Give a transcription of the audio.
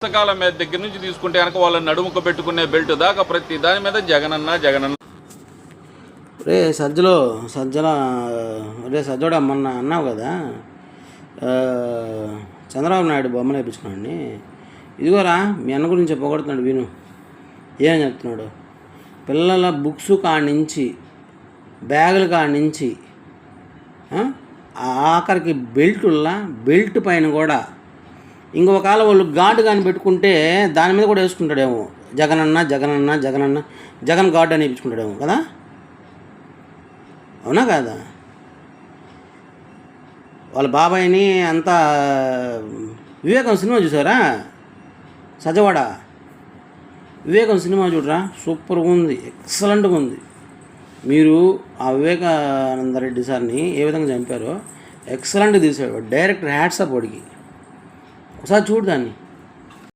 పుస్తకాల మీద దగ్గర నుంచి తీసుకుంటే కనుక వాళ్ళ నడుముకు పెట్టుకునే బెల్ట్ దాకా ప్రతి దాని మీద జగనన్న. రే సజ్జోడా మొన్న అన్నావు కదా, చంద్రబాబు నాయుడు బొమ్మలు వేయించుకున్నాడని. ఇదిగోరా మీ అన్న గురించి పొగడుతున్నాడు విను. ఏం చెప్తున్నాడు? పిల్లల బుక్స్ కానించి బ్యాగుల కానించి ఆఖరికి బెల్ట్ పైన కూడా ఇంకొకవేళ వాళ్ళు గార్డు కానీ పెట్టుకుంటే దాని మీద కూడా వేసుకుంటాడేమో జగన్ గార్డు అని వేయించుకుంటాడేమో కదా. అవునా కాదా? వాళ్ళ బాబాయిని అంతా వివేకం సినిమా చూసారా? సజవాడ వివేకం సినిమా చూడరా, సూపర్గా ఉంది, ఎక్సలెంట్గా ఉంది. మీరు ఆ వివేకానంద రెడ్డి సార్ని ఏ విధంగా చంపారో ఎక్సలెంట్గా తీసాడు డైరెక్టర్. హ్యాట్స్ ఆఫ్ వాడికి. ఒకసారి చూడు దాన్ని.